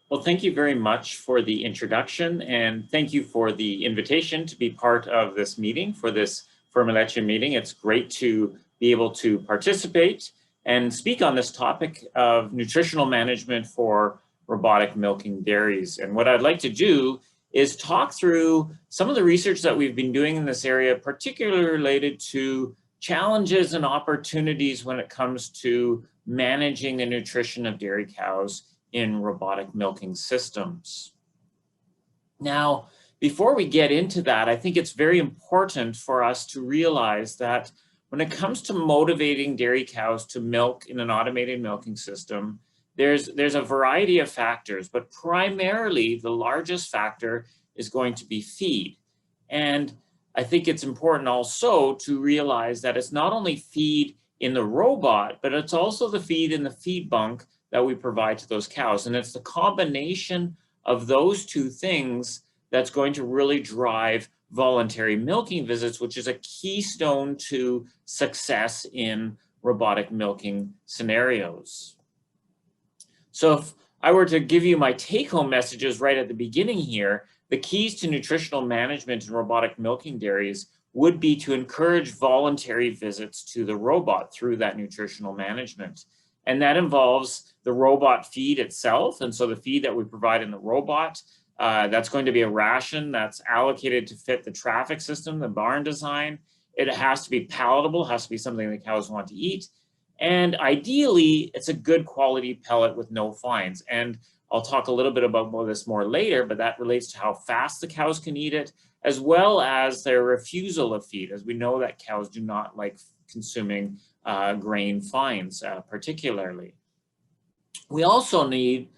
Well, thank you very much for the introduction, and thank you for the invitation to be part of this meeting, for this Fermileche meeting. It's great to be able to participate and speak on this topic of nutritional management for robotic milking dairies. And what I'd like to do is talk through some of the research that we've been doing in this area, particularly related to challenges and opportunities when it comes to managing the nutrition of dairy cows in robotic milking systems. Now, before we get into that, I think it's very important for us to realize that when it comes to motivating dairy cows to milk in an automated milking system, there's a variety of factors, but primarily the largest factor is going to be feed. And I think it's important also to realize that it's not only feed in the robot, but it's also the feed in the feed bunk that we provide to those cows. And it's the combination of those two things that's going to really drive voluntary milking visits, which is a keystone to success in robotic milking scenarios. So if I were to give you my take-home messages right at the beginning here, the keys to nutritional management in robotic milking dairies would be to encourage voluntary visits to the robot through that nutritional management. And that involves the robot feed itself. And so the feed that we provide in the robot, that's going to be a ration that's allocated to fit the traffic system, the barn design. It has to be palatable, has to be something the cows want to eat. And ideally, it's a good quality pellet with no fines. And I'll talk a little bit about this more later, but that relates to how fast the cows can eat it, as well as their refusal of feed, as we know that cows do not like consuming grain fines particularly. We also need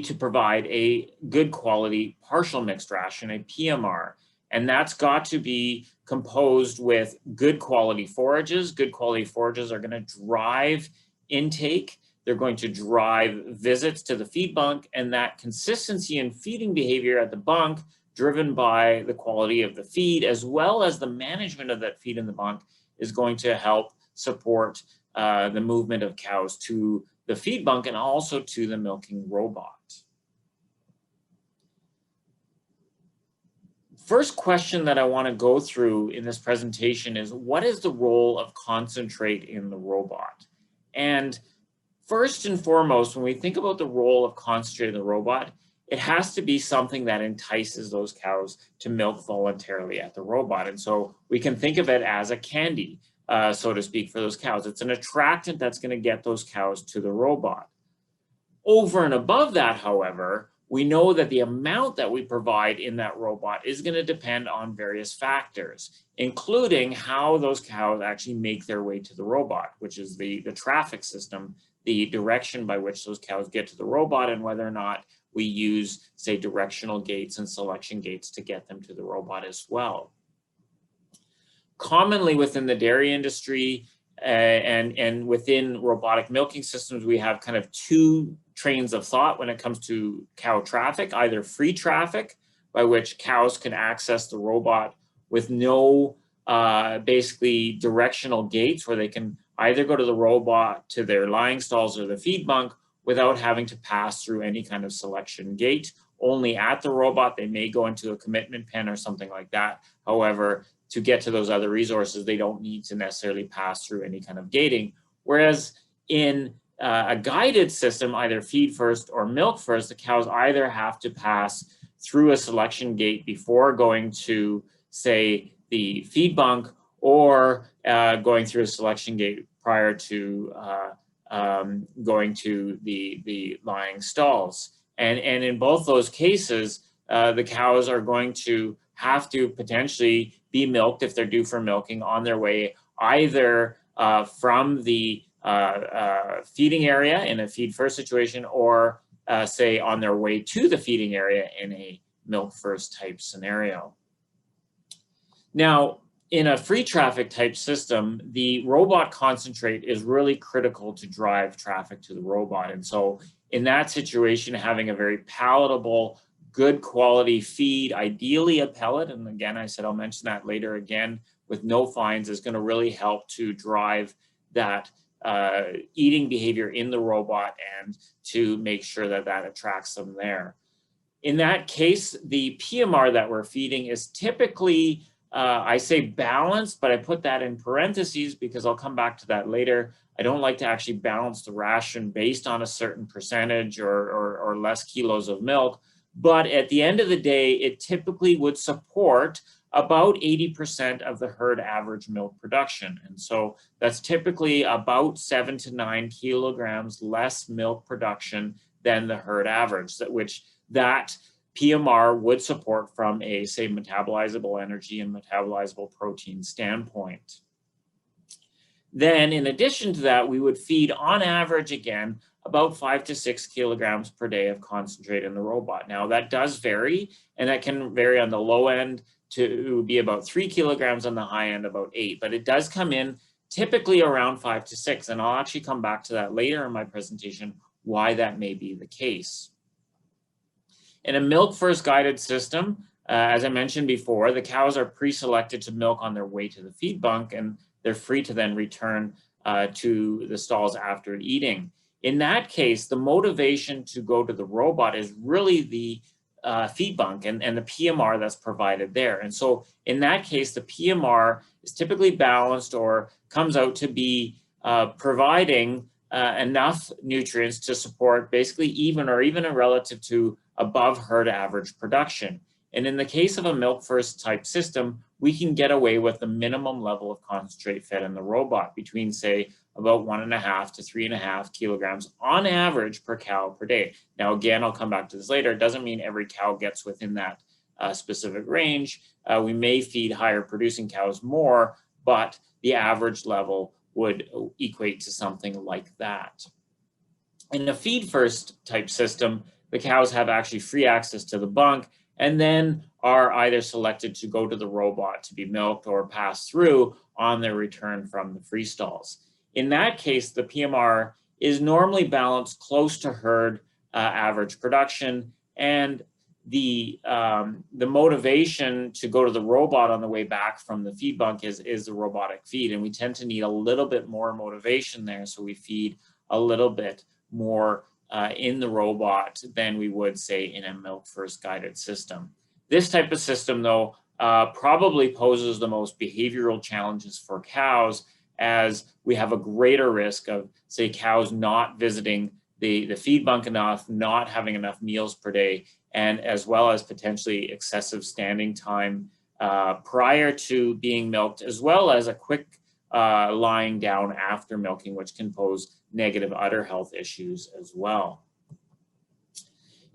to provide a good quality partial mixed ration, a PMR, and that's got to be composed with good quality forages. Good quality forages are going to drive intake. They're going to drive visits to the feed bunk, and that consistency in feeding behavior at the bunk, driven by the quality of the feed, as well as the management of that feed in the bunk, is going to help support the movement of cows to the feed bunk and also to the milking robot. First question that I want to go through in this presentation is, what is the role of concentrate in the robot? And first and foremost, when we think about the role of concentrate in the robot, it has to be something that entices those cows to milk voluntarily at the robot. And so we can think of it as a candy, so to speak, for those cows. It's an attractant that's going to get those cows to the robot. Over and above that, however, we know that the amount that we provide in that robot is going to depend on various factors, including how those cows actually make their way to the robot, which is the traffic system, the direction by which those cows get to the robot, and whether or not we use, say, directional gates and selection gates to get them to the robot as well. Commonly within the dairy industry and within robotic milking systems, we have kind of two trains of thought when it comes to cow traffic, either free traffic, by which cows can access the robot with no basically directional gates, where they can either go to the robot to their lying stalls or the feed bunk without having to pass through any kind of selection gate. Only at the robot, they may go into a commitment pen or something like that. However, to get to those other resources, they don't need to necessarily pass through any kind of gating. Whereas in a guided system, either feed first or milk first, the cows either have to pass through a selection gate before going to, say, the feed bunk, or going through a selection gate prior to going to the lying stalls. And in both those cases, the cows are going to have to potentially be milked if they're due for milking on their way either from the feeding area in a feed first situation, or say on their way to the feeding area in a milk first type scenario. Now, in a free traffic type system, the robot concentrate is really critical to drive traffic to the robot. And so in that situation, having a very palatable, good quality feed, ideally a pellet, and again, I said I'll mention that later again, with no fines, is going to really help to drive that eating behavior in the robot and to make sure that that attracts them there. In that case, the PMR that we're feeding is typically, I say balanced, but I put that in parentheses because I'll come back to that later. I don't like to actually balance the ration based on a certain percentage or less kilos of milk. But at the end of the day, it typically would support about 80% of the herd average milk production. And so that's typically about 7 to 9 kilograms less milk production than the herd average, which that PMR would support from a, say, metabolizable energy and metabolizable protein standpoint. Then in addition to that, we would feed on average, again, about 5 to 6 kilograms per day of concentrate in the robot. Now that does vary, and that can vary on the low end to be about 3 kilograms, on the high end about 8, but it does come in typically around 5 to 6, and I'll actually come back to that later in my presentation, why that may be the case. In a milk-first guided system, as I mentioned before, the cows are pre-selected to milk on their way to the feed bunk, and they're free to then return to the stalls after eating. In that case, the motivation to go to the robot is really the feed bunk and the PMR that's provided there. And so in that case, the PMR is typically balanced or comes out to be providing enough nutrients to support basically even or even relative to above herd average production. And in the case of a milk first type system, we can get away with the minimum level of concentrate fed in the robot between, say, about 1.5 to 3.5 kilograms on average per cow per day. Now, again, I'll come back to this later. It doesn't mean every cow gets within that specific range. We may feed higher producing cows more, but the average level would equate to something like that. In a feed first type system, the cows have actually free access to the bunk and then are either selected to go to the robot to be milked or pass through on their return from the free stalls. In that case, the PMR is normally balanced close to herd average production, and the motivation to go to the robot on the way back from the feed bunk is the robotic feed, and we tend to need a little bit more motivation there, so we feed a little bit more in the robot than we would, say, in a milk-first guided system. This type of system, though, probably poses the most behavioral challenges for cows, as we have a greater risk of, say, cows not visiting the feed bunk enough, not having enough meals per day, and as well as potentially excessive standing time prior to being milked, as well as a quick lying down after milking, which can pose negative udder health issues as well.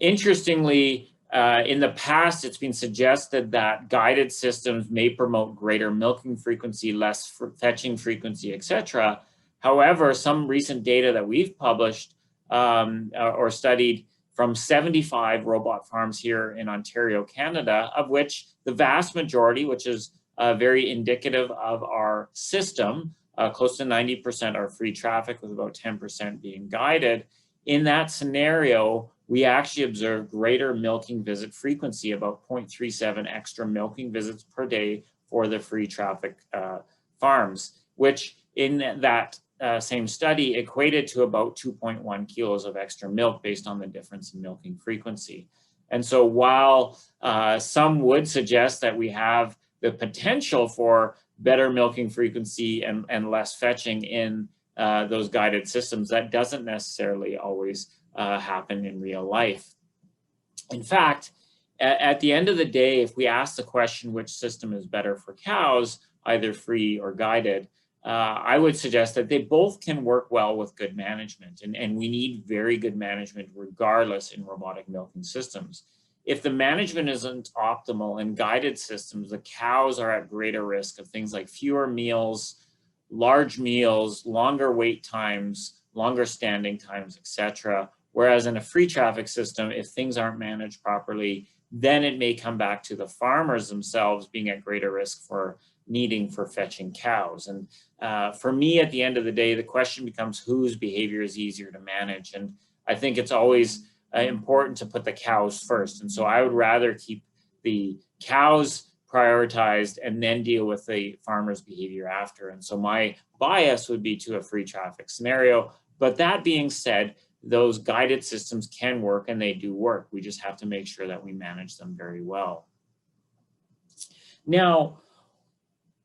Interestingly, in the past, it's been suggested that guided systems may promote greater milking frequency, less fetching frequency, etc. However, some recent data that we've published or studied from 75 robot farms here in Ontario, Canada, of which the vast majority, which is very indicative of our system, close to 90% are free traffic with about 10% being guided. In that scenario, we actually observe greater milking visit frequency, about 0.37 extra milking visits per day for the free traffic farms, which in that same study equated to about 2.1 kilos of extra milk based on the difference in milking frequency. And so while some would suggest that we have the potential for better milking frequency and less fetching in those guided systems, that doesn't necessarily always happen in real life. In fact, at the end of the day, if we ask the question which system is better for cows, either free or guided, I would suggest that they both can work well with good management, and we need very good management regardless in robotic milking systems. If the management isn't optimal in guided systems, the cows are at greater risk of things like fewer meals, large meals, longer wait times, longer standing times, etc. Whereas in a free traffic system, if things aren't managed properly, then it may come back to the farmers themselves being at greater risk for needing for fetching cows. And for me, at the end of the day, the question becomes whose behavior is easier to manage. And I think it's always important to put the cows first. And so I would rather keep the cows prioritized, and then deal with the farmer's behavior after. And so my bias would be to a free traffic scenario. But that being said, those guided systems can work, and they do work. We just have to make sure that we manage them very well. Now,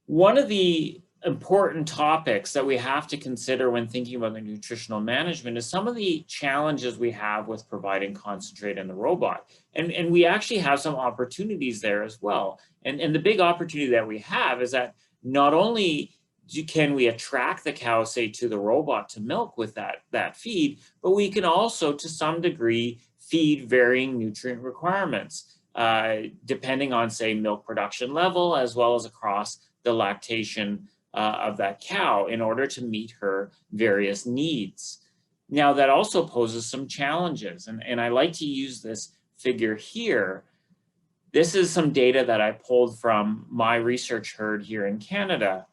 one of the important topics that we have to consider when thinking about the nutritional management is some of the challenges we have with providing concentrate in the robot. And we actually have some opportunities there as well. And the big opportunity that we have is that not only can we attract the cow, say, to the robot to milk with that feed, but we can also, to some degree, feed varying nutrient requirements, depending on, say, milk production level, as well as across the lactation of that cow in order to meet her various needs. Now, that also poses some challenges, and I like to use this figure here. This is some data that I pulled from my research herd here in Canada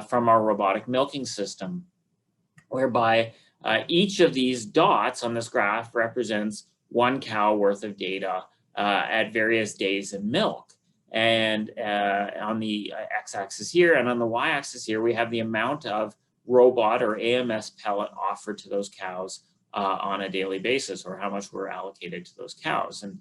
from our robotic milking system, whereby each of these dots on this graph represents one cow worth of data at various days in milk. And on the x-axis here and on the y-axis here, we have the amount of robot or AMS pellet offered to those cows on a daily basis, or how much we're allocated to those cows. And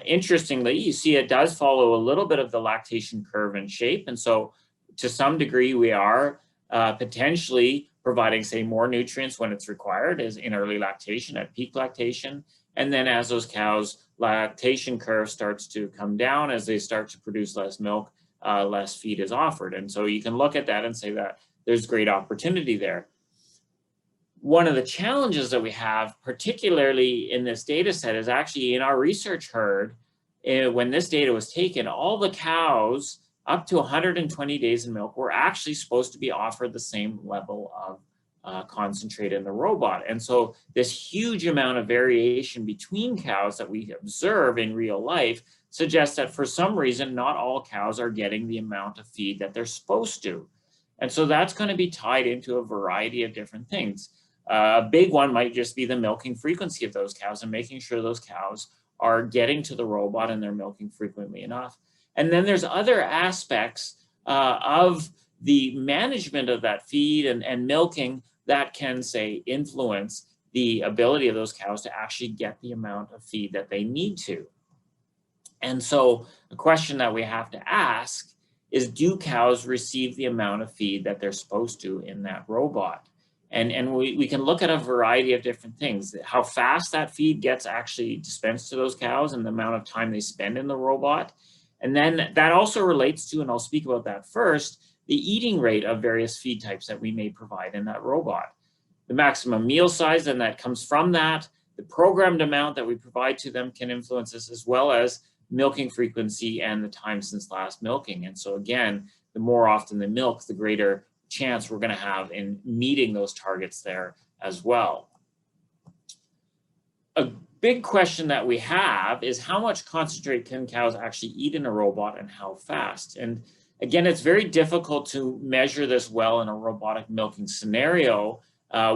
interestingly, you see it does follow a little bit of the lactation curve and shape. And so to some degree, we are potentially providing, say, more nutrients when it's required, as in early lactation, at peak lactation. And then as those cows' lactation curve starts to come down, as they start to produce less milk, less feed is offered. And so you can look at that and say that there's great opportunity there. One of the challenges that we have, particularly in this data set, is actually in our research herd, when this data was taken, all the cows up to 120 days in milk were actually supposed to be offered the same level of concentrate in the robot. And so this huge amount of variation between cows that we observe in real life suggests that for some reason, not all cows are getting the amount of feed that they're supposed to. And so that's going to be tied into a variety of different things. A big one might just be the milking frequency of those cows and making sure those cows are getting to the robot and they're milking frequently enough. And then there's other aspects of the management of that feed and milking that can, say, influence the ability of those cows to actually get the amount of feed that they need to. And so the question that we have to ask is, do cows receive the amount of feed that they're supposed to in that robot? And we can look at a variety of different things, how fast that feed gets actually dispensed to those cows and the amount of time they spend in the robot. And then that also relates to, and I'll speak about that first, the eating rate of various feed types that we may provide in that robot. The maximum meal size, and that comes from that. The programmed amount that we provide to them can influence this, as well as milking frequency and the time since last milking. And so again, the more often they milk, the greater chance we're going to have in meeting those targets there as well. A big question that we have is, how much concentrate can cows actually eat in a robot and how fast? And again, it's very difficult to measure this well in a robotic milking scenario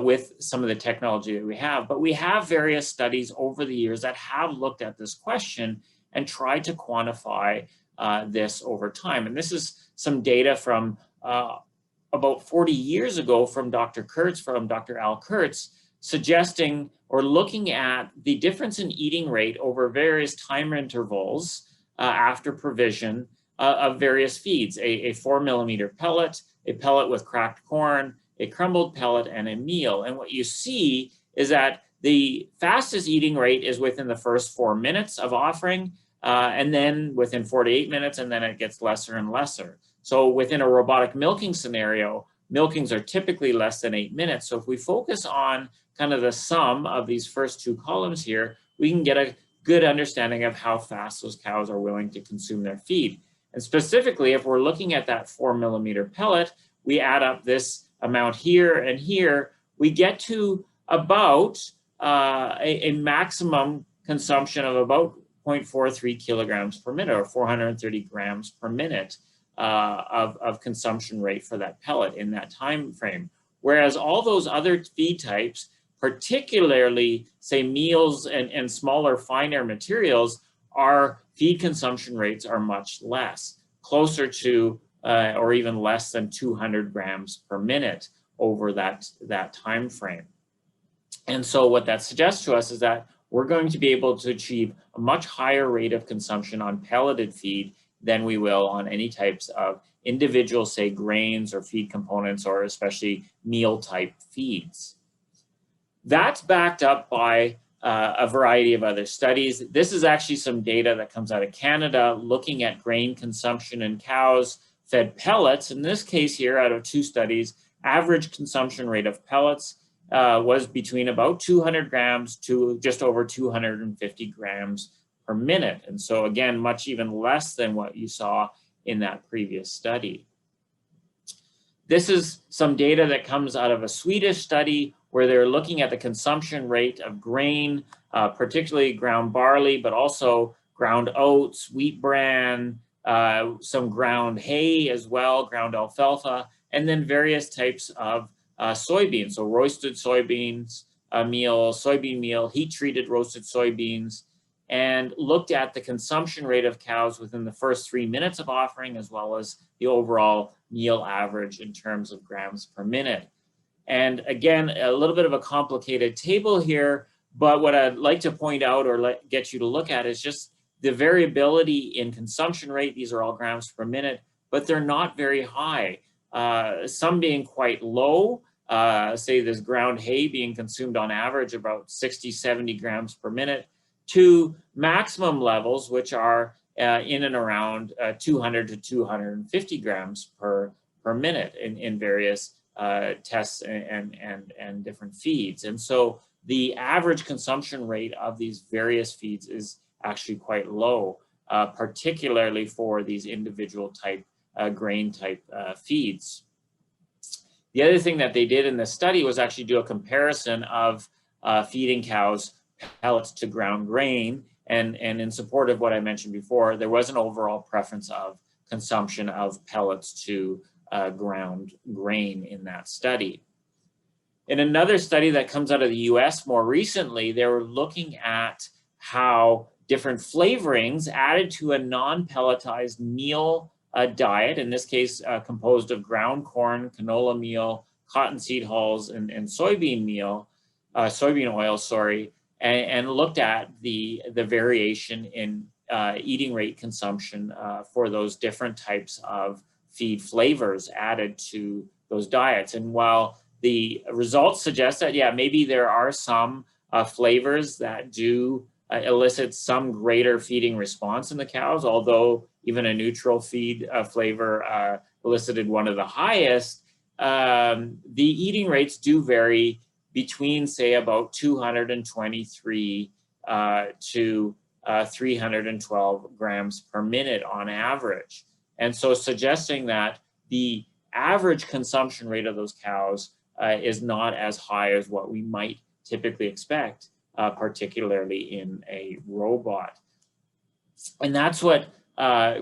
with some of the technology that we have, but we have various studies over the years that have looked at this question and tried to quantify this over time. And this is some data from about 40 years ago from Dr. Al Kurtz, suggesting or looking at the difference in eating rate over various time intervals after provision of various feeds, a 4-millimeter pellet, a pellet with cracked corn, a crumbled pellet, and a meal. And what you see is that the fastest eating rate is within the first 4 minutes of offering, and then within 4 to 8 minutes, and then it gets lesser and lesser. So within a robotic milking scenario, milkings are typically less than 8 minutes. So if we focus on kind of the sum of these first two columns here, we can get a good understanding of how fast those cows are willing to consume their feed. And specifically, if we're looking at that 4-millimeter pellet, we add up this amount here and here, we get to about a maximum consumption of about 0.43 kilograms per minute, or 430 grams per minute of consumption rate for that pellet in that time frame. Whereas all those other feed types, particularly, say, meals and smaller, finer materials, our feed consumption rates are much less. closer to or even less than 200 grams per minute over that time frame. And so what that suggests to us is that we're going to be able to achieve a much higher rate of consumption on pelleted feed than we will on any types of individual, say, grains or feed components, or especially meal type feeds. That's backed up by a variety of other studies. This is actually some data that comes out of Canada looking at grain consumption in cows fed pellets. In this case here, out of 2 studies, average consumption rate of pellets was between about 200 grams to just over 250 grams per minute. And so again, much even less than what you saw in that previous study. This is some data that comes out of a Swedish study where they're looking at the consumption rate of grain, particularly ground barley, but also ground oats, wheat bran, some ground hay as well, ground alfalfa, and then various types of soybeans, so roasted soybeans meal, soybean meal, heat-treated roasted soybeans, and looked at the consumption rate of cows within the first 3 minutes of offering, as well as the overall meal average in terms of grams per minute. And again, a little bit of a complicated table here, but what I'd like to point out or get you to look at is just the variability in consumption rate. These are all grams per minute, but they're not very high. Some being quite low, say this ground hay being consumed on average about 60, 70 grams per minute, to maximum levels, which are in and around 200 to 250 grams per minute in various tests and different feeds. And so the average consumption rate of these various feeds is actually quite low, particularly for these individual type grain type feeds. The other thing that they did in this study was actually do a comparison of feeding cows pellets to ground grain. And in support of what I mentioned before, there was an overall preference of consumption of pellets to ground grain in that study. In another study that comes out of the US more recently, they were looking at how different flavorings added to a non-pelletized meal diet, in this case composed of ground corn, canola meal, cottonseed hulls, and soybean oil, sorry, and looked at the variation in eating rate consumption for those different types of feed flavors added to those diets. And while the results suggest that, yeah, maybe there are some flavors that do elicit some greater feeding response in the cows, although even a neutral feed flavor elicited one of the highest, the eating rates do vary between, say, about 223 to 312 grams per minute on average. And so suggesting that the average consumption rate of those cows is not as high as what we might typically expect, particularly in a robot. And that's what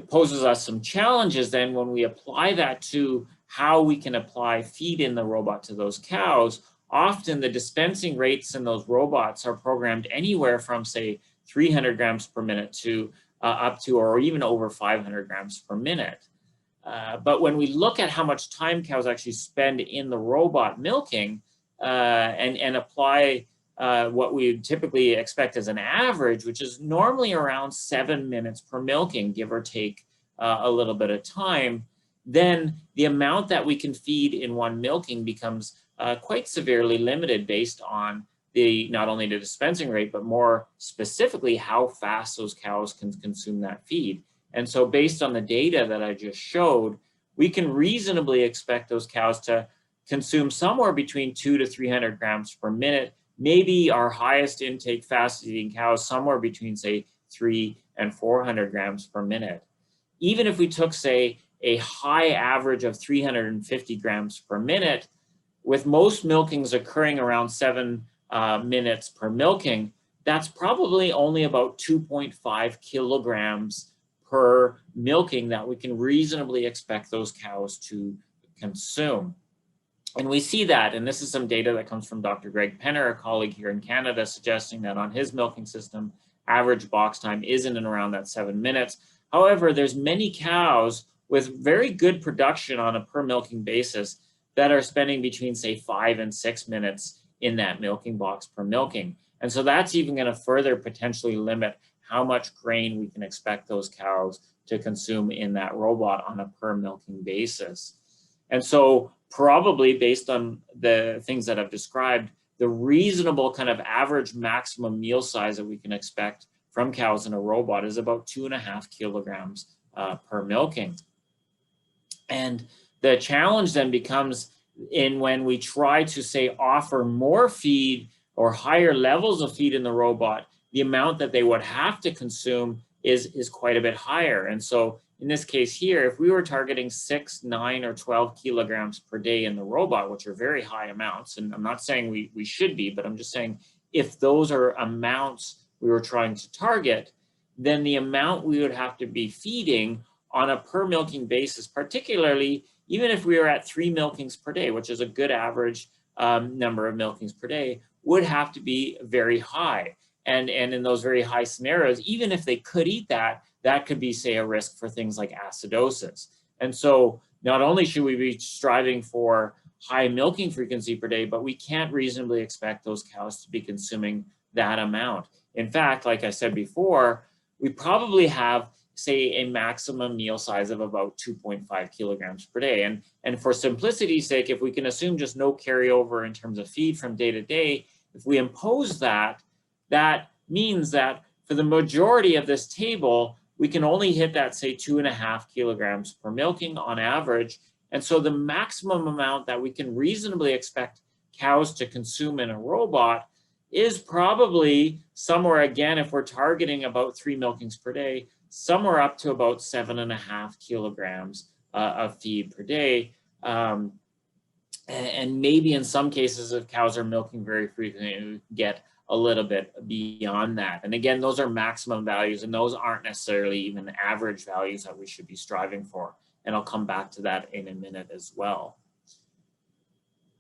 poses us some challenges then when we apply that to how we can apply feed in the robot to those cows. Often the dispensing rates in those robots are programmed anywhere from, say, 300 grams per minute to up to or even over 500 grams per minute. But when we look at how much time cows actually spend in the robot milking and apply what we would typically expect as an average, which is normally around 7 minutes per milking, give or take a little bit of time, then the amount that we can feed in one milking becomes quite severely limited based on not only the dispensing rate, but more specifically how fast those cows can consume that feed. And so based on the data that I just showed, we can reasonably expect those cows to consume somewhere between 200 to 300 grams per minute. Maybe our highest intake fast-eating cows somewhere between, say, 300 and 400 grams per minute. Even if we took, say, a high average of 350 grams per minute, with most milkings occurring around 7 minutes per milking, that's probably only about 2.5 kilograms per milking that we can reasonably expect those cows to consume. And we see that, and this is some data that comes from Dr. Greg Penner, a colleague here in Canada, suggesting that on his milking system, average box time is in and around that 7 minutes. However, there's many cows with very good production on a per milking basis that are spending between, say, 5 and 6 minutes in that milking box per milking. And so that's even going to further potentially limit how much grain we can expect those cows to consume in that robot on a per milking basis. And so probably based on the things that I've described, the reasonable kind of average maximum meal size that we can expect from cows in a robot is about 2.5 kilograms per milking. And the challenge then becomes in when we try to, say, offer more feed or higher levels of feed in the robot, the amount that they would have to consume is quite a bit higher. And so in this case here, if we were targeting 6, 9, or 12 kilograms per day in the robot, which are very high amounts, and I'm not saying we should be, but I'm just saying if those are amounts we were trying to target, then the amount we would have to be feeding on a per milking basis, particularly even if we were at 3 milkings per day, which is a good average number of milkings per day, would have to be very high. And in those very high scenarios, even if they could eat that, that could be, say, a risk for things like acidosis. And so not only should we be striving for high milking frequency per day, but we can't reasonably expect those cows to be consuming that amount. In fact, like I said before, we probably have, say, a maximum meal size of about 2.5 kilograms per day. And for simplicity's sake, if we can assume just no carryover in terms of feed from day to day, if we impose that, that means that for the majority of this table, we can only hit that, say, 2.5 kilograms per milking on average. And so the maximum amount that we can reasonably expect cows to consume in a robot is probably somewhere, again, if we're targeting about 3 milkings per day, somewhere up to about 7.5 kilograms of feed per day. And maybe in some cases, if cows are milking very frequently, we get a little bit beyond that. And again, those are maximum values, and those aren't necessarily even average values that we should be striving for. And I'll come back to that in a minute as well.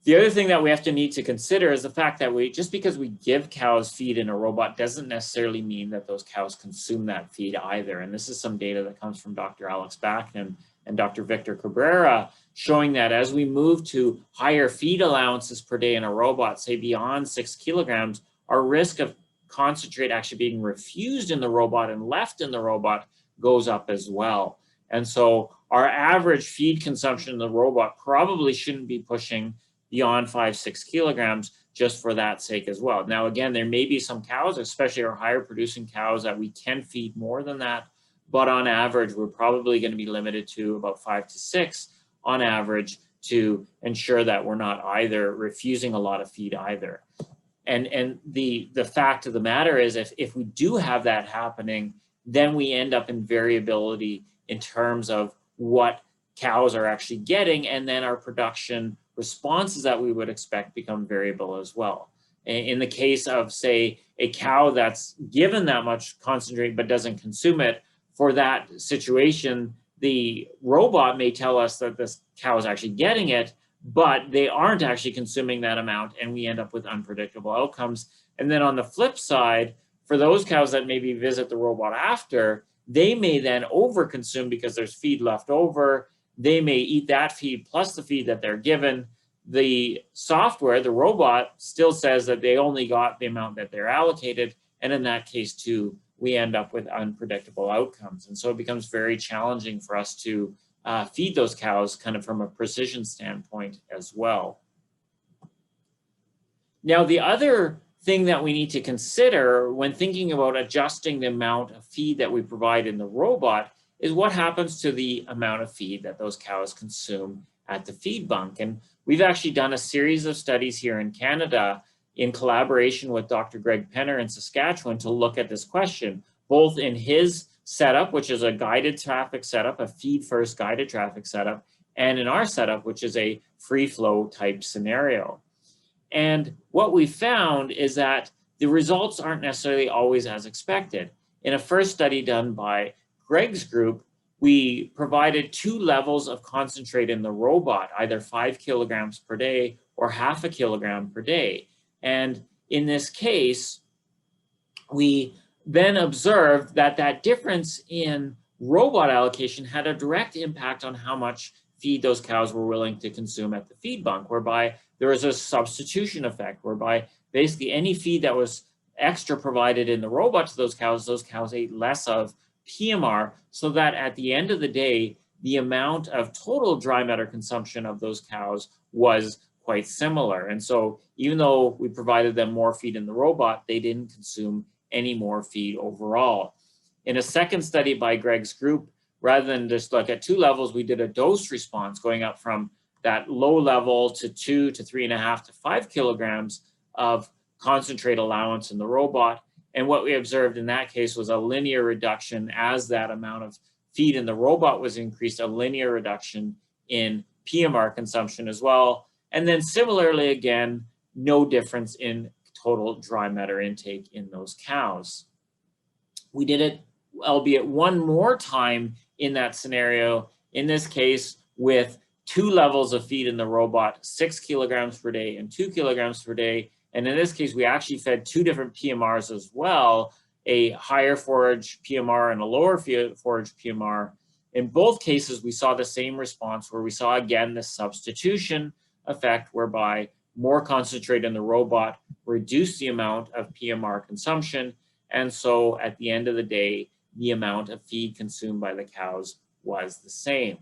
The other thing that we have to need to consider is the fact that just because we give cows feed in a robot doesn't necessarily mean that those cows consume that feed either. And this is some data that comes from Dr. Alex Bachman and Dr. Victor Cabrera, showing that as we move to higher feed allowances per day in a robot, say beyond 6 kilograms, our risk of concentrate actually being refused in the robot and left in the robot goes up as well. And so our average feed consumption in the robot probably shouldn't be pushing beyond 5-6 kilograms just for that sake as well. Now, again, there may be some cows, especially our higher producing cows, that we can feed more than that. But on average, we're probably going to be limited to about 5 to 6 on average to ensure that we're not either refusing a lot of feed either. And the fact of the matter is, if we do have that happening, then we end up in variability in terms of what cows are actually getting, and then our production responses that we would expect become variable as well. In the case of, say, a cow that's given that much concentrate but doesn't consume it, for that situation, the robot may tell us that this cow is actually getting it, but they aren't actually consuming that amount, and we end up with unpredictable outcomes. And then on the flip side, for those cows that maybe visit the robot after, they may then overconsume because there's feed left over. They may eat that feed plus the feed that they're given. The software, the robot, still says that they only got the amount that they're allocated, and in that case too, we end up with unpredictable outcomes. And so it becomes very challenging for us to feed those cows kind of from a precision standpoint as well. Now, the other thing that we need to consider when thinking about adjusting the amount of feed that we provide in the robot is what happens to the amount of feed that those cows consume at the feed bunk. And we've actually done a series of studies here in Canada in collaboration with Dr. Greg Penner in Saskatchewan to look at this question, both in his setup, which is a guided traffic setup, a feed-first guided traffic setup, and in our setup, which is a free-flow type scenario. And what we found is that the results aren't necessarily always as expected. In a first study done by Greg's group, we provided 2 levels of concentrate in the robot, either 5 kilograms per day or 0.5 kilogram per day. And in this case, we then observed that that difference in robot allocation had a direct impact on how much feed those cows were willing to consume at the feed bunk, whereby there was a substitution effect, whereby basically any feed that was extra provided in the robot to those cows ate less of PMR, so that at the end of the day, the amount of total dry matter consumption of those cows was quite similar. And so even though we provided them more feed in the robot, they didn't consume any more feed overall. In a second study by Greg's group, rather than just look at two levels, we did a dose response going up from that low level to 2 to 3.5 to 5 kilograms of concentrate allowance in the robot. And what we observed in that case was a linear reduction as that amount of feed in the robot was increased, a linear reduction in PMR consumption as well. And then similarly, again, no difference in total dry matter intake in those cows. We did it, albeit one more time in that scenario, in this case with 2 levels of feed in the robot, 6 kilograms per day and 2 kilograms per day. And in this case, we actually fed 2 different PMRs as well, a higher forage PMR and a lower forage PMR. In both cases, we saw the same response where we saw, again, this substitution effect whereby more concentrate in the robot reduced the amount of PMR consumption. And so at the end of the day, the amount of feed consumed by the cows was the same.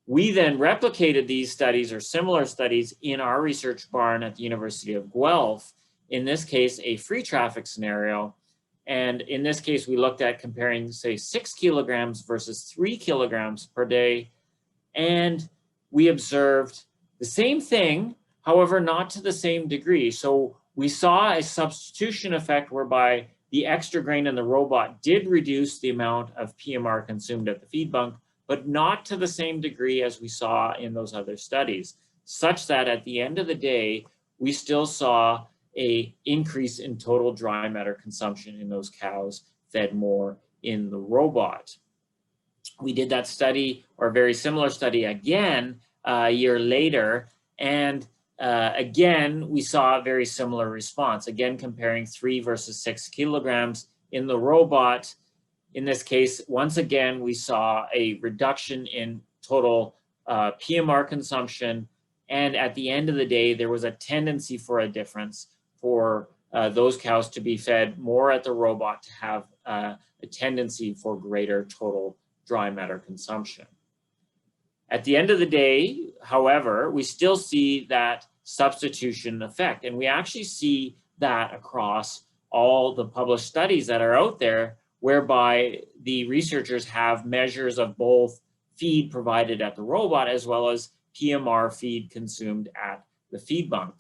We then replicated these studies or similar studies in our research barn at the University of Guelph, in this case, a free traffic scenario. And in this case, we looked at comparing, say, 6 kilograms versus 3 kilograms per day. And we observed the same thing, however, not to the same degree. So we saw a substitution effect whereby the extra grain in the robot did reduce the amount of PMR consumed at the feed bunk, but not to the same degree as we saw in those other studies, such that at the end of the day, we still saw an increase in total dry matter consumption in those cows fed more in the robot. We did that study, or a very similar study again, a year later, and again, we saw a very similar response, again comparing 3 versus 6 kilograms in the robot. In this case, once again, we saw a reduction in total PMR consumption, and at the end of the day, there was a tendency for a difference for those cows to be fed more at the robot to have a tendency for greater total dry matter consumption. At the end of the day, however, we still see that substitution effect, and we actually see that across all the published studies that are out there, whereby the researchers have measures of both feed provided at the robot as well as PMR feed consumed at the feed bunk.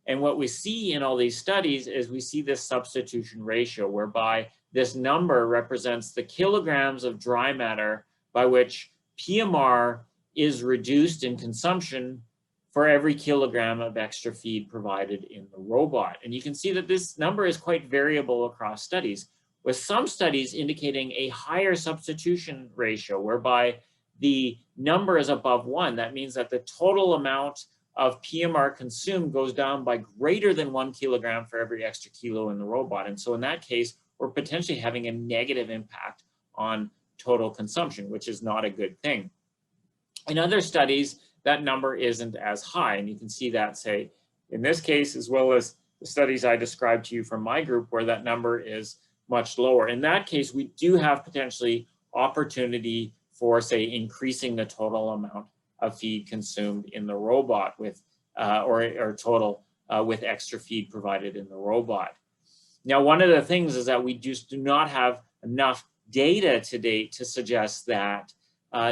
And what we see in all these studies is we see this substitution ratio, whereby this number represents the kilograms of dry matter by which PMR is reduced in consumption for every kilogram of extra feed provided in the robot. And you can see that this number is quite variable across studies, with some studies indicating a higher substitution ratio, whereby the number is above 1. That means that the total amount of PMR consumed goes down by greater than 1 kilogram for every extra kilo in the robot. And so in that case, we're potentially having a negative impact on total consumption, which is not a good thing. In other studies, that number isn't as high. And you can see that, say, in this case, as well as the studies I described to you from my group, where that number is much lower. In that case, we do have potentially opportunity for, say, increasing the total amount of feed consumed in the robot with, or total with extra feed provided in the robot. Now, one of the things is that we just do not have enough data to date to suggest that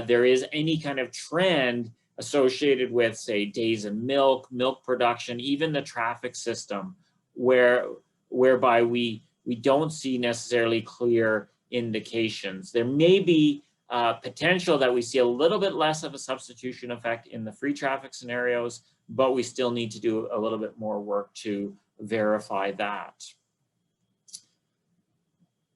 there is any kind of trend associated with, say, days of milk production, even the traffic system, whereby we don't see necessarily clear indications. There may be potential that we see a little bit less of a substitution effect in the free traffic scenarios, but we still need to do a little bit more work to verify that.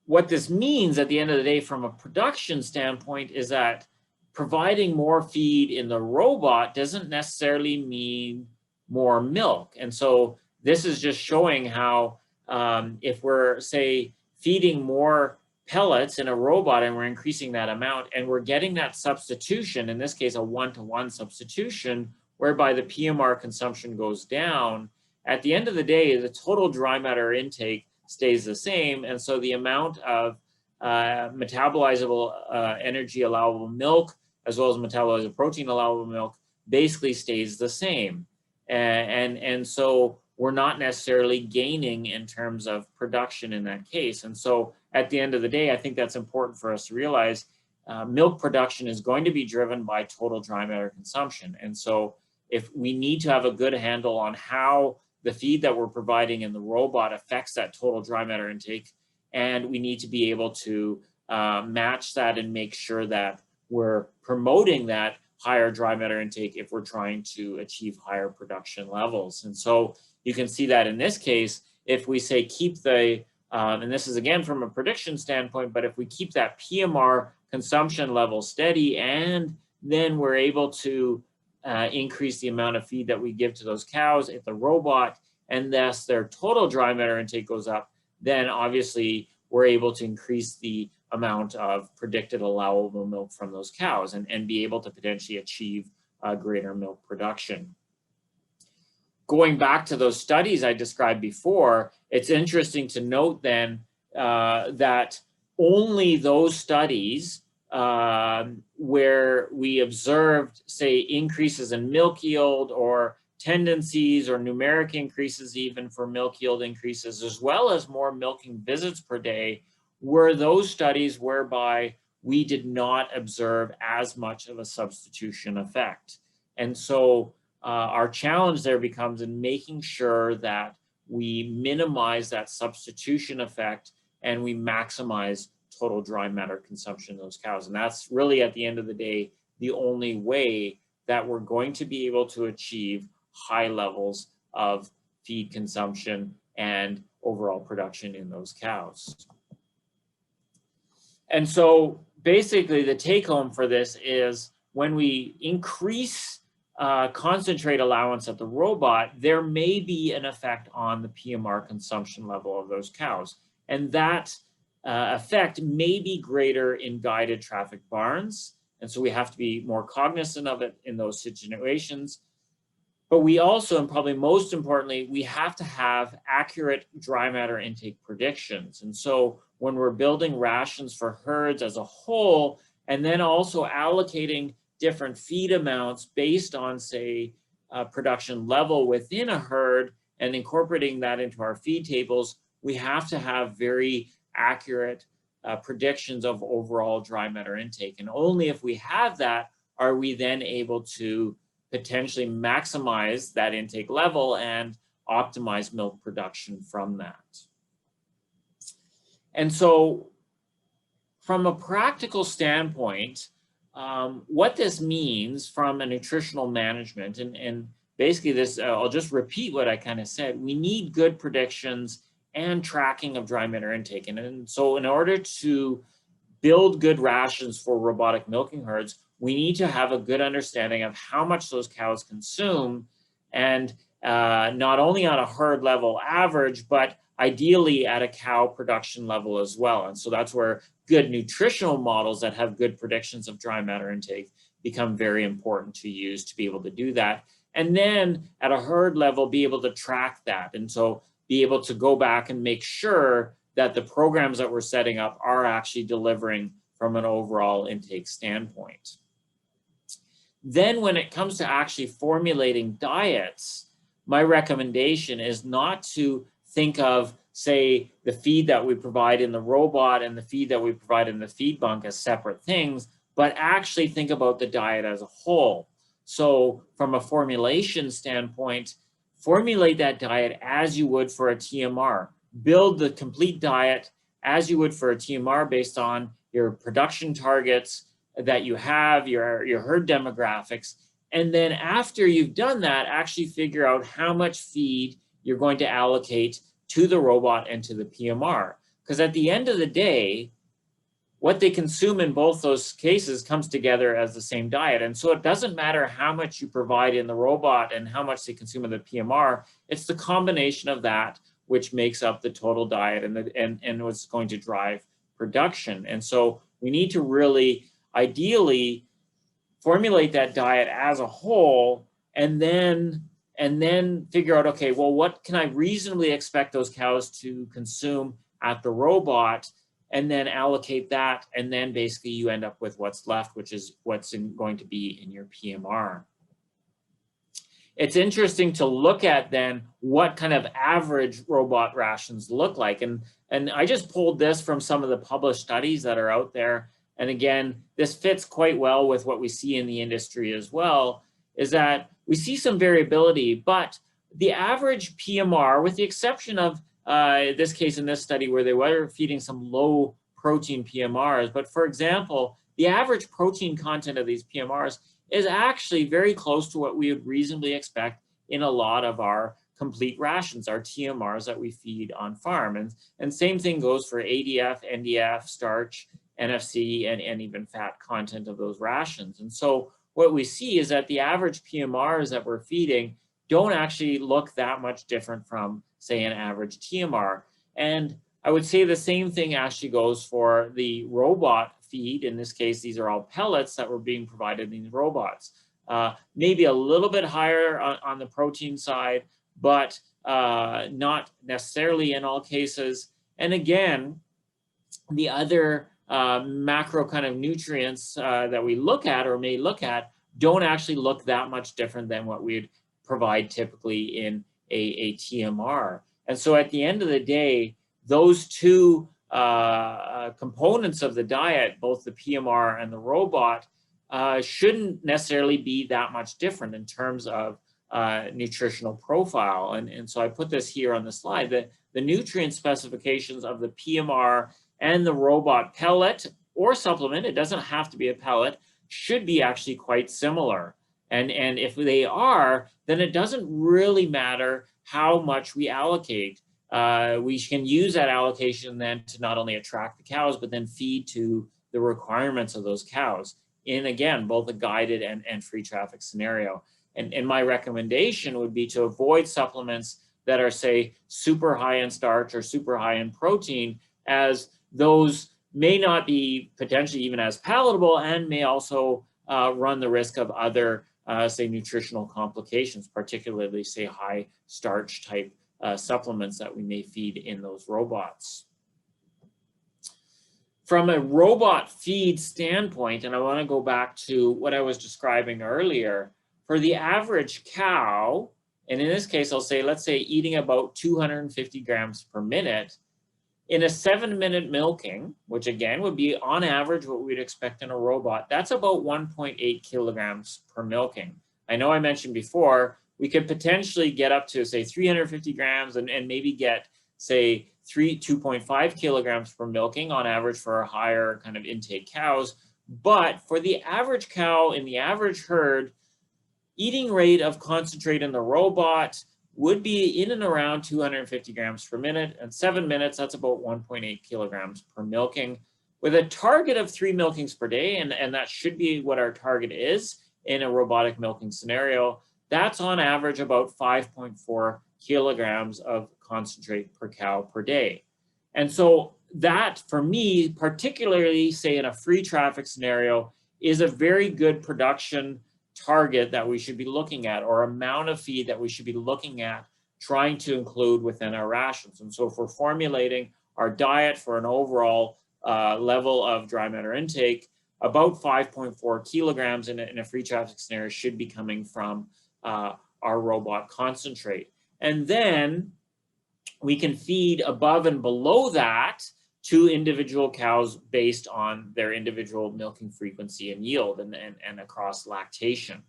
What this means at the end of the day from a production standpoint is that providing more feed in the robot doesn't necessarily mean more milk. And so this is just showing how if we're, say, feeding more pellets in a robot and we're increasing that amount and we're getting that substitution, in this case, a 1-to-1 substitution, whereby the PMR consumption goes down, at the end of the day, the total dry matter intake stays the same. And so the amount of metabolizable energy allowable milk, as well as metabolizable protein allowable milk, basically stays the same. And so we're not necessarily gaining in terms of production in that case. And so at the end of the day, I think that's important for us to realize milk production is going to be driven by total dry matter consumption. And so if we need to have a good handle on how the feed that we're providing in the robot affects that total dry matter intake, and we need to be able to match that and make sure that we're promoting that higher dry matter intake if we're trying to achieve higher production levels. And so you can see that in this case, if we say keep the, and this is again from a prediction standpoint, but if we keep that PMR consumption level steady and then we're able to increase the amount of feed that we give to those cows at the robot, and thus their total dry matter intake goes up, then obviously we're able to increase the amount of predicted allowable milk from those cows and be able to potentially achieve greater milk production. Going back to those studies I described before, it's interesting to note then that only those studies where we observed, say, increases in milk yield or tendencies or numeric increases even for milk yield increases, as well as more milking visits per day, were those studies whereby we did not observe as much of a substitution effect. And so our challenge there becomes in making sure that we minimize that substitution effect and we maximize total dry matter consumption in those cows. And that's really, at the end of the day, the only way that we're going to be able to achieve high levels of feed consumption and overall production in those cows. And so basically the take home for this is when we increase concentrate allowance at the robot, there may be an effect on the PMR consumption level of those cows. And that effect may be greater in guided traffic barns. And so we have to be more cognizant of it in those situations. But we also, and probably most importantly, we have to have accurate dry matter intake predictions. And so when we're building rations for herds as a whole, and then also allocating different feed amounts based on, say, production level within a herd and incorporating that into our feed tables, we have to have very accurate predictions of overall dry matter intake. And only if we have that are we then able to potentially maximize that intake level and optimize milk production from that. And so from a practical standpoint, what this means from a nutritional management, and basically this, I'll just repeat what I kind of said, we need good predictions and tracking of dry matter intake. And so in order to build good rations for robotic milking herds, we need to have a good understanding of how much those cows consume, and not only on a herd level average, but ideally at a cow production level as well. And so that's where good nutritional models that have good predictions of dry matter intake become very important to use to be able to do that. And then at a herd level, be able to track that. And so be able to go back and make sure that the programs that we're setting up are actually delivering from an overall intake standpoint. Then when it comes to actually formulating diets, my recommendation is not to think of, say, the feed that we provide in the robot and the feed that we provide in the feed bunk as separate things, but actually think about the diet as a whole. So from a formulation standpoint, formulate that diet as you would for a TMR. Build the complete diet as you would for a TMR based on your production targets that you have, your herd demographics. And then after you've done that, actually figure out how much feed you're going to allocate to the robot and to the PMR. Because at the end of the day, what they consume in both those cases comes together as the same diet. And so it doesn't matter how much you provide in the robot and how much they consume in the PMR, it's the combination of that which makes up the total diet and what's going to drive production. And so we need to really ideally formulate that diet as a whole, and then figure out, okay, well, what can I reasonably expect those cows to consume at the robot, and then allocate that, and then basically you end up with what's left, which is what's going to be in your PMR. It's interesting to look at then what kind of average robot rations look like. And I just pulled this from some of the published studies that are out there. And again, this fits quite well with what we see in the industry as well, is that we see some variability, but the average PMR, with the exception of this case in this study where they were feeding some low protein PMRs, but for example, the average protein content of these PMRs is actually very close to what we would reasonably expect in a lot of our complete rations, our TMRs that we feed on farm. And same thing goes for ADF, NDF, starch, NFC, and even fat content of those rations. And so what we see is that the average PMRs that we're feeding don't actually look that much different from, say, an average TMR. And I would say the same thing actually goes for the robot feed. In this case, these are all pellets that were being provided in these robots. Maybe a little bit higher on the protein side, but not necessarily in all cases. And again, the other macro kind of nutrients that we look at or may look at don't actually look that much different than what we'd provide typically in a TMR. And so at the end of the day, those two components of the diet, both the PMR and the robot, shouldn't necessarily be that much different in terms of nutritional profile. And so I put this here on the slide, that the nutrient specifications of the PMR and the robot pellet or supplement, it doesn't have to be a pellet, should be actually quite similar. And if they are, then it doesn't really matter how much we allocate. We can use that allocation then to not only attract the cows, but then feed to the requirements of those cows in, again, both a guided and free traffic scenario. And my recommendation would be to avoid supplements that are, say, super high in starch or super high in protein, as those may not be potentially even as palatable and may also run the risk of other, say, nutritional complications, particularly, say, high starch type supplements that we may feed in those robots. From a robot feed standpoint, and I want to go back to what I was describing earlier, for the average cow, and in this case, I'll say, let's say eating about 250 grams per minute, in a 7-minute milking, which again would be on average what we'd expect in a robot, that's about 1.8 kilograms per milking. I know I mentioned before, we could potentially get up to, say, 350 grams and maybe get, say, 2.5 kilograms per milking on average for higher kind of intake cows. But for the average cow in the average herd, eating rate of concentrate in the robot would be in and around 250 grams per minute. And 7 minutes, that's about 1.8 kilograms per milking, with a target of 3 milkings per day. And that should be what our target is in a robotic milking scenario. That's on average about 5.4 kilograms of concentrate per cow per day. And so that, for me, particularly, say, in a free traffic scenario, is a very good production target that we should be looking at, or amount of feed that we should be looking at trying to include within our rations. And so if we're formulating our diet for an overall level of dry matter intake, about 5.4 kilograms in a free traffic scenario should be coming from our robot concentrate. And then we can feed above and below that to individual cows based on their individual milking frequency and yield and across lactation.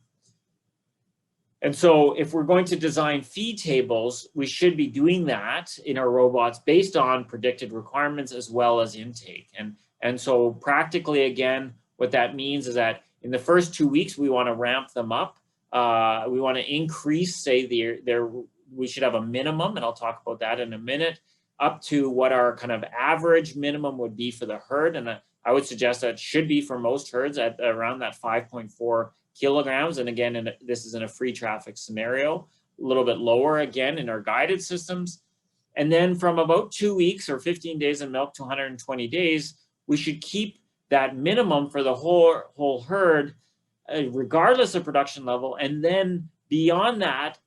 And so if we're going to design feed tables, we should be doing that in our robots based on predicted requirements as well as intake. And so practically, again, what that means is that in the first 2 weeks, we want to ramp them up. We want to increase, say, we should have a minimum, and I'll talk about that in a minute, up to what our kind of average minimum would be for the herd. And I would suggest that should be for most herds at around that 5.4 kilograms. And again, this is in a free traffic scenario, a little bit lower again in our guided systems. And then from about 2 weeks or 15 days in milk to 120 days, we should keep that minimum for the whole herd, regardless of production level. And then beyond that,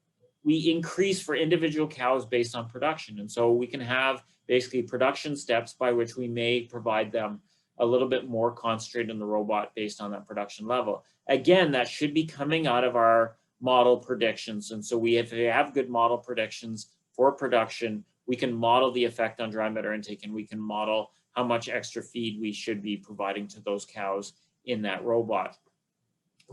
we increase for individual cows based on production. And so we can have basically production steps by which we may provide them a little bit more concentrated in the robot based on that production level. Again, that should be coming out of our model predictions. And so if we have good model predictions for production, we can model the effect on dry matter intake, and we can model how much extra feed we should be providing to those cows in that robot.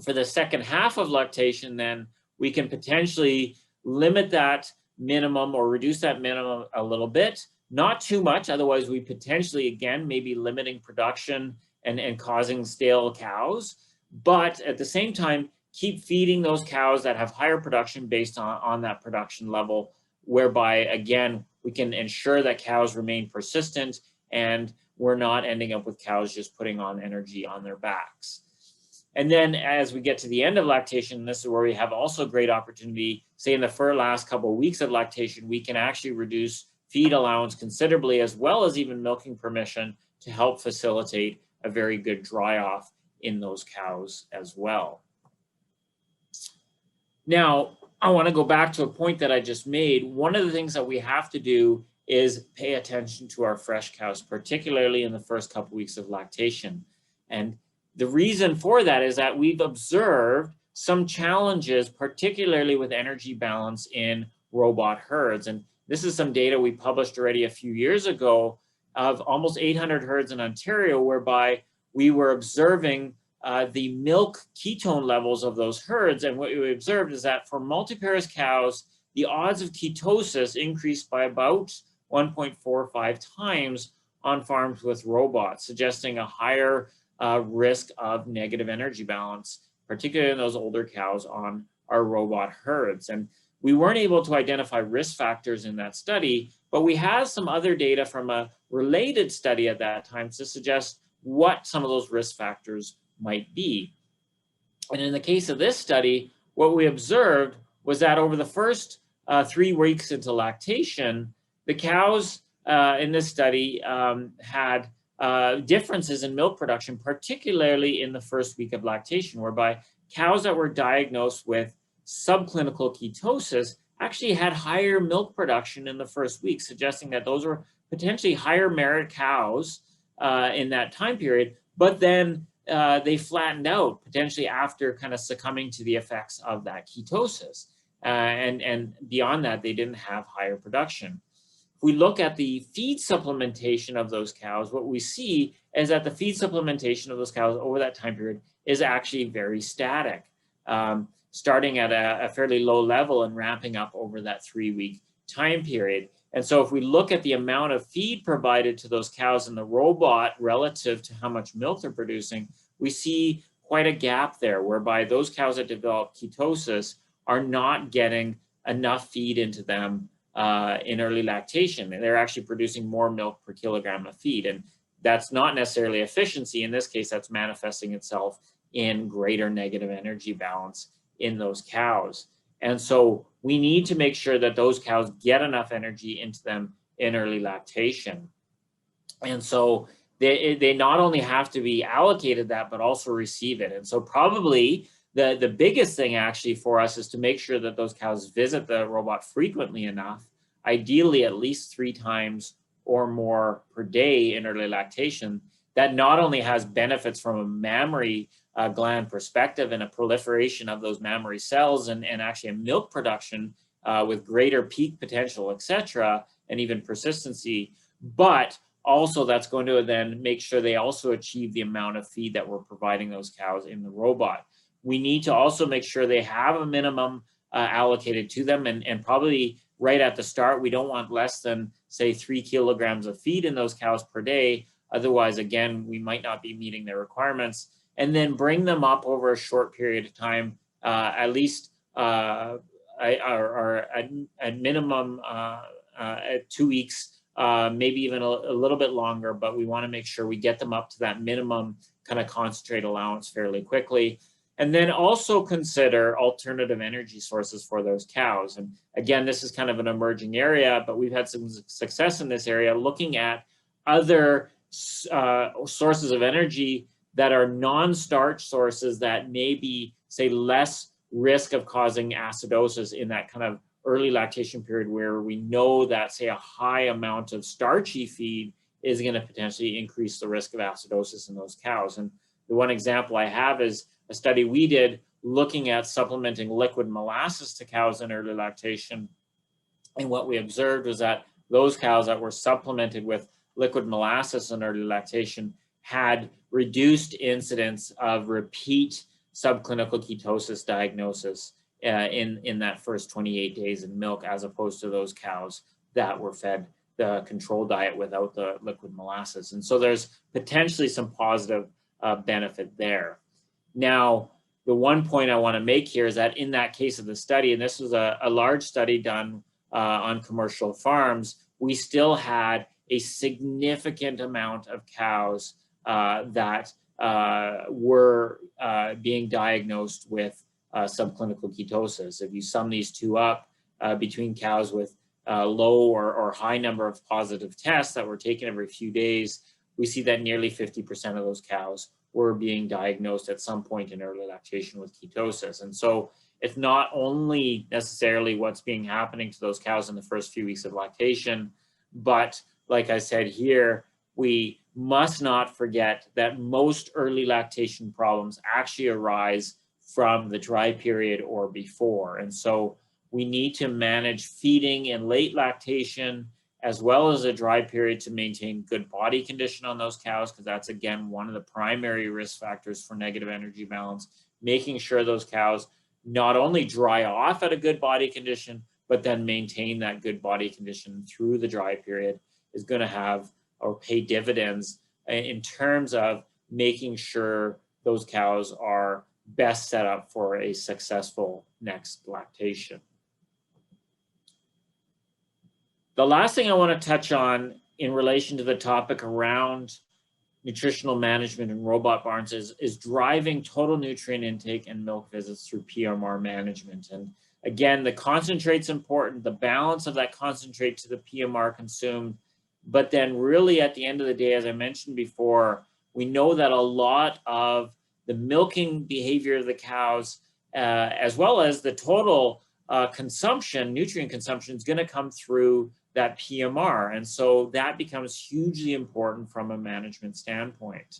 For the second half of lactation, then we can potentially limit that minimum or reduce that minimum a little bit, not too much. Otherwise, we potentially, again, maybe limiting production and causing stale cows. But at the same time, keep feeding those cows that have higher production based on that production level, whereby, again, we can ensure that cows remain persistent and we're not ending up with cows just putting on energy on their backs. And then as we get to the end of lactation, this is where we have also great opportunity, say in the last couple of weeks of lactation, we can actually reduce feed allowance considerably, as well as even milking permission, to help facilitate a very good dry off in those cows as well. Now, I want to go back to a point that I just made. One of the things that we have to do is pay attention to our fresh cows, particularly in the first couple weeks of lactation. And the reason for that is that we've observed some challenges, particularly with energy balance in robot herds. And this is some data we published already a few years ago of almost 800 herds in Ontario, whereby we were observing the milk ketone levels of those herds. And what we observed is that for multiparous cows, the odds of ketosis increased by about 1.45 times on farms with robots, suggesting a higher risk of negative energy balance, particularly in those older cows on our robot herds. And we weren't able to identify risk factors in that study, but we have some other data from a related study at that time to suggest what some of those risk factors might be. And in the case of this study, what we observed was that over the first 3 weeks into lactation, the cows in this study had differences in milk production, particularly in the first week of lactation, whereby cows that were diagnosed with subclinical ketosis actually had higher milk production in the first week, suggesting that those were potentially higher merit cows in that time period, but then they flattened out potentially after kind of succumbing to the effects of that ketosis. And beyond that, they didn't have higher production. If we look at the feed supplementation of those cows, what we see is that the feed supplementation of those cows over that time period is actually very static, starting at a fairly low level and ramping up over that 3-week time period. And so if we look at the amount of feed provided to those cows in the robot relative to how much milk they're producing, we see quite a gap there, whereby those cows that develop ketosis are not getting enough feed into them in early lactation, and they're actually producing more milk per kilogram of feed. And that's not necessarily efficiency. In this case, that's manifesting itself in greater negative energy balance in those cows. And so we need to make sure that those cows get enough energy into them in early lactation. And so they not only have to be allocated that, but also receive it. And so probably the biggest thing actually for us is to make sure that those cows visit the robot frequently enough, ideally at least 3 times or more per day in early lactation. That not only has benefits from a mammary gland perspective and a proliferation of those mammary cells and actually a milk production with greater peak potential, etc., and even persistency, but also that's going to then make sure they also achieve the amount of feed that we're providing those cows in the robot. We need to also make sure they have a minimum allocated to them, and probably right at the start, we don't want less than, say, 3 kilograms of feed in those cows per day. Otherwise, again, we might not be meeting their requirements. And then bring them up over a short period of time, at least or at minimum at 2 weeks, maybe even a little bit longer, but we want to make sure we get them up to that minimum kind of concentrate allowance fairly quickly. And then also consider alternative energy sources for those cows. And again, this is kind of an emerging area, but we've had some success in this area looking at other sources of energy that are non-starch sources that may be, say, less risk of causing acidosis in that kind of early lactation period where we know that, say, a high amount of starchy feed is going to potentially increase the risk of acidosis in those cows. And the one example I have is a study we did looking at supplementing liquid molasses to cows in early lactation. And what we observed was that those cows that were supplemented with liquid molasses in early lactation had reduced incidence of repeat subclinical ketosis diagnosis in that first 28 days in milk, as opposed to those cows that were fed the control diet without the liquid molasses. And so there's potentially some positive benefit there. Now, the one point I want to make here is that in that case of the study, and this was a large study done on commercial farms, we still had a significant amount of cows that were being diagnosed with subclinical ketosis. If you sum these two up between cows with low or high number of positive tests that were taken every few days, we see that nearly 50% of those cows were being diagnosed at some point in early lactation with ketosis. And so it's not only necessarily what's happening to those cows in the first few weeks of lactation, but like I said here, we must not forget that most early lactation problems actually arise from the dry period or before. And so we need to manage feeding in late lactation as well as a dry period to maintain good body condition on those cows, because that's, again, one of the primary risk factors for negative energy balance, making sure those cows not only dry off at a good body condition, but then maintain that good body condition through the dry period is going to have or pay dividends in terms of making sure those cows are best set up for a successful next lactation. The last thing I want to touch on in relation to the topic around nutritional management in robot barns is driving total nutrient intake and milk visits through PMR management. And again, the concentrate's important, the balance of that concentrate to the PMR consumed, but then really at the end of the day, as I mentioned before, we know that a lot of the milking behavior of the cows, as well as the total consumption, nutrient consumption, is going to come through that PMR. And so that becomes hugely important from a management standpoint.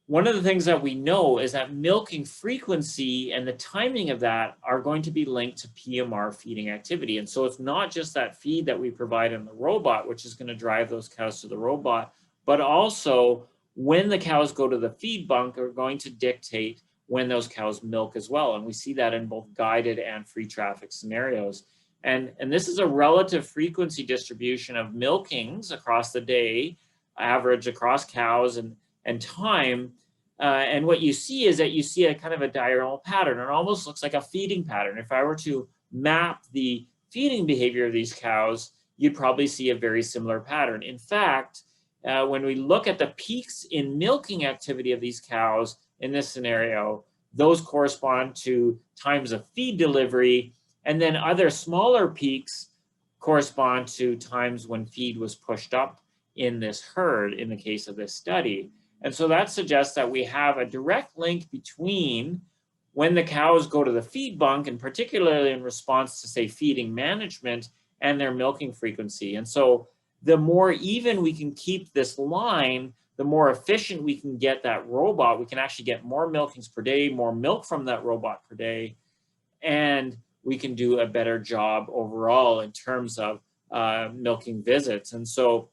One of the things that we know is that milking frequency and the timing of that are going to be linked to PMR feeding activity. And so it's not just that feed that we provide in the robot, which is going to drive those cows to the robot, but also when the cows go to the feed bunk are going to dictate when those cows milk as well. And we see that in both guided and free traffic scenarios. And this is a relative frequency distribution of milkings across the day, average across cows and time. And what you see is that you see a kind of a diurnal pattern. It almost looks like a feeding pattern. If I were to map the feeding behavior of these cows, you'd probably see a very similar pattern. In fact, when we look at the peaks in milking activity of these cows in this scenario, those correspond to times of feed delivery, and then other smaller peaks correspond to times when feed was pushed up in this herd in the case of this study. And so that suggests that we have a direct link between when the cows go to the feed bunk, and particularly in response to, say, feeding management, and their milking frequency. And so the more even we can keep this line, the more efficient we can get that robot. We can actually get more milkings per day, more milk from that robot per day, and we can do a better job overall in terms of milking visits. And so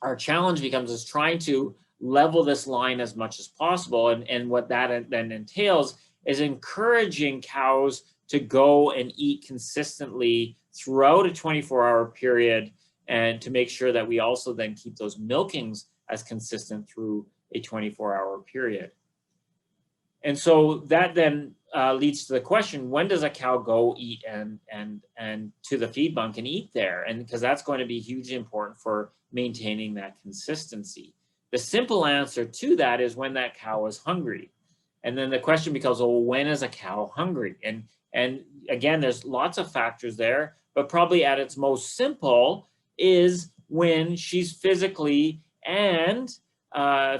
our challenge becomes is trying to level this line as much as possible. And what that then entails is encouraging cows to go and eat consistently throughout a 24-hour period, and to make sure that we also then keep those milkings as consistent through a 24-hour period. And so that then leads to the question, when does a cow go eat and to the feed bunk and eat there? And because that's going to be hugely important for maintaining that consistency. The simple answer to that is when that cow is hungry. And then the question becomes, well, when is a cow hungry? And again, there's lots of factors there, but probably at its most simple is when she's physically and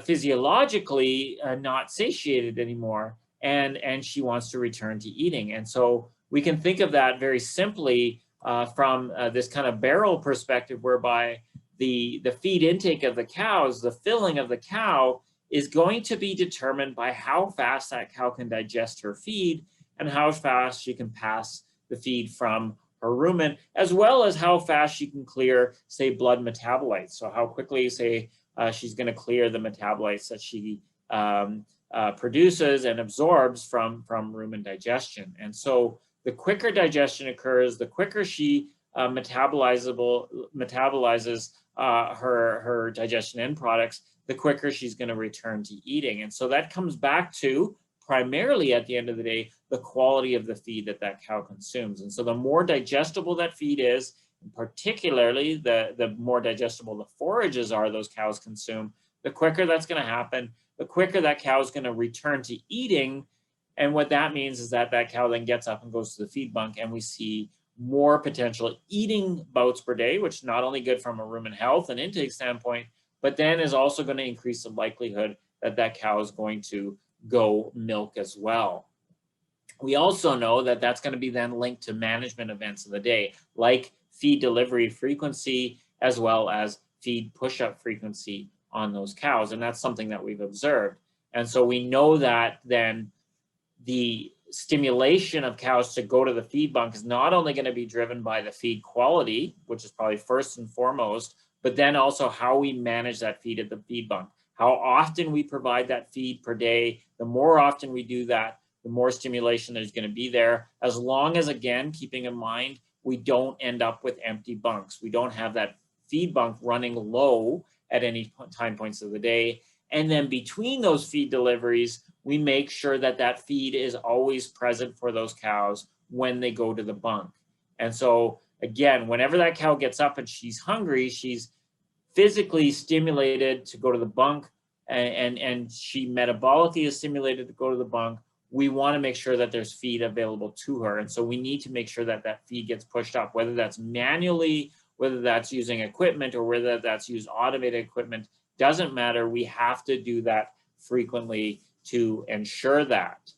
physiologically not satiated anymore, and she wants to return to eating. And so we can think of that very simply from this kind of barrel perspective, whereby the feed intake of the cows, the filling of the cow, is going to be determined by how fast that cow can digest her feed and how fast she can pass the feed from her rumen, as well as how fast she can clear, say, blood metabolites. So how quickly, say, she's going to clear the metabolites that she produces and absorbs from rumen digestion. And so the quicker digestion occurs, the quicker she metabolizes her digestion end products, the quicker she's going to return to eating. And so that comes back to, primarily at the end of the day, the quality of the feed that cow consumes. And so the more digestible that feed is, and particularly the more digestible the forages are those cows consume, the quicker that's going to happen, the quicker that cow is going to return to eating. And what that means is that that cow then gets up and goes to the feed bunk, and we see more potential eating bouts per day, which is not only good from a rumen health and intake standpoint, but then is also going to increase the likelihood that that cow is going to go milk as well. We also know that that's going to be then linked to management events of the day, like feed delivery frequency, as well as feed push-up frequency on those cows. And that's something that we've observed. And so we know that then the stimulation of cows to go to the feed bunk is not only going to be driven by the feed quality, which is probably first and foremost, but then also how we manage that feed at the feed bunk. How often we provide that feed per day. The more often we do that, the more stimulation there's going to be there, as long as, again, keeping in mind, we don't end up with empty bunks. We don't have that feed bunk running low at any time points of the day. And then between those feed deliveries, we make sure that that feed is always present for those cows when they go to the bunk. And so, again, whenever that cow gets up and she's hungry, she's physically stimulated to go to the bunk, and she metabolically is stimulated to go to the bunk. We want to make sure that there's feed available to her. And so we need to make sure that that feed gets pushed up, whether that's manually, whether that's using equipment, or whether that's use automated equipment, doesn't matter. We have to do that frequently to ensure that.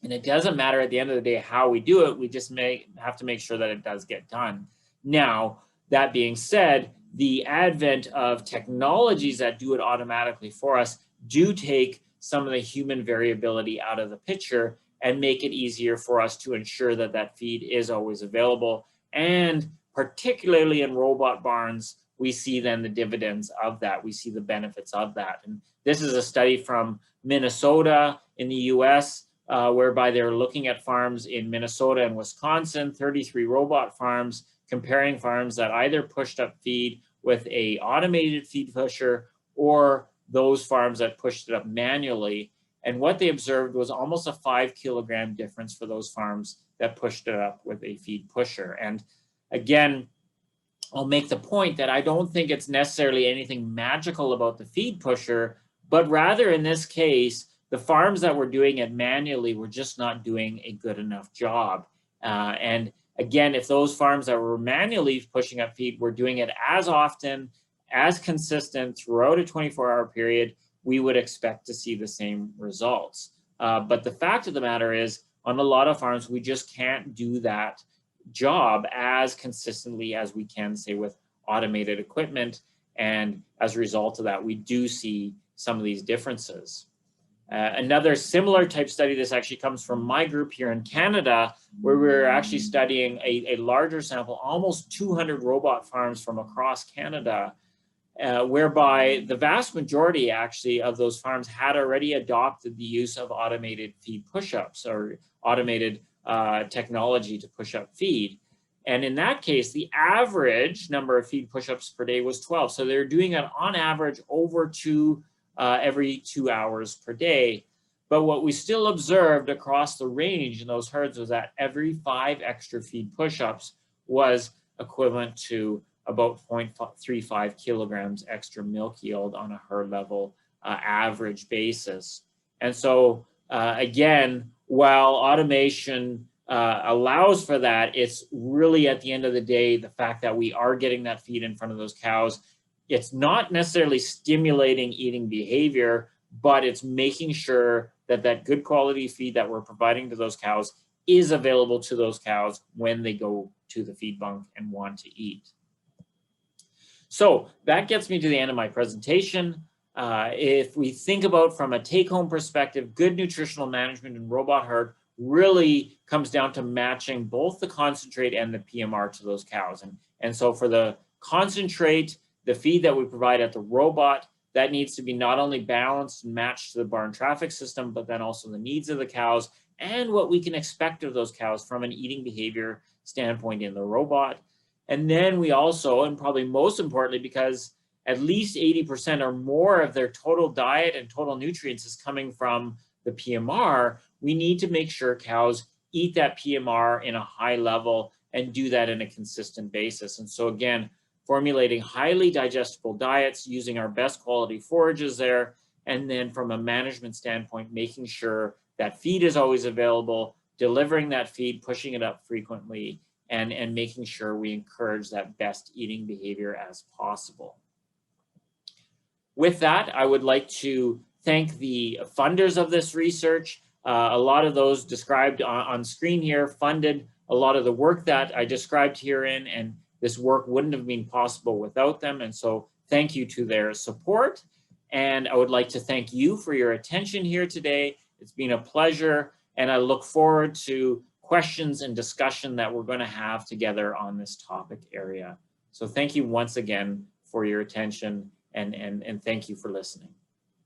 And it doesn't matter at the end of the day how we do it, we just have to make sure that it does get done. Now, that being said, the advent of technologies that do it automatically for us do take some of the human variability out of the picture and make it easier for us to ensure that that feed is always available. And particularly in robot barns, we see then the dividends of that. We see the benefits of that. And this is a study from Minnesota in the US, whereby they're looking at farms in Minnesota and Wisconsin, 33 robot farms, comparing farms that either pushed up feed with a automated feed pusher or those farms that pushed it up manually. And what they observed was almost a 5 kilogram difference for those farms that pushed it up with a feed pusher. And again, I'll make the point that I don't think it's necessarily anything magical about the feed pusher, but rather in this case, the farms that were doing it manually were just not doing a good enough job. And again, if those farms that were manually pushing up feed were doing it as often, as consistent throughout a 24-hour period, we would expect to see the same results. But the fact of the matter is, on a lot of farms, we just can't do that job as consistently as we can, say, with automated equipment. And as a result of that, we do see some of these differences. Another similar type study, this actually comes from my group here in Canada, where we're actually studying a larger sample, almost 200 robot farms from across Canada, whereby the vast majority actually of those farms had already adopted the use of automated feed push-ups or automated technology to push up feed. And in that case, the average number of feed push-ups per day was 12. So they're doing it on average over every 2 hours per day. But what we still observed across the range in those herds was that every 5 extra feed push-ups was equivalent to about 0.35 kilograms extra milk yield on a herd level average basis. And so again, while automation allows for that, it's really at the end of the day, the fact that we are getting that feed in front of those cows. It's not necessarily stimulating eating behavior, but it's making sure that that good quality feed that we're providing to those cows is available to those cows when they go to the feed bunk and want to eat. So that gets me to the end of my presentation. If we think about from a take-home perspective, good nutritional management in robot herd really comes down to matching both the concentrate and the PMR to those cows. And so for the concentrate, the feed that we provide at the robot, that needs to be not only balanced and matched to the barn traffic system, but then also the needs of the cows and what we can expect of those cows from an eating behavior standpoint in the robot. And then we also, and probably most importantly, because at least 80% or more of their total diet and total nutrients is coming from the PMR, we need to make sure cows eat that PMR in a high level and do that in a consistent basis. And so again, formulating highly digestible diets, using our best quality forages there, and then from a management standpoint, making sure that feed is always available, delivering that feed, pushing it up frequently, and making sure we encourage that best eating behavior as possible. With that, I would like to thank the funders of this research. A lot of those described on screen here funded a lot of the work that I described herein, and this work wouldn't have been possible without them. And so thank you to their support. And I would like to thank you for your attention here today. It's been a pleasure, and I look forward to questions and discussion that we're going to have together on this topic area. So thank you once again for your attention, and thank you for listening.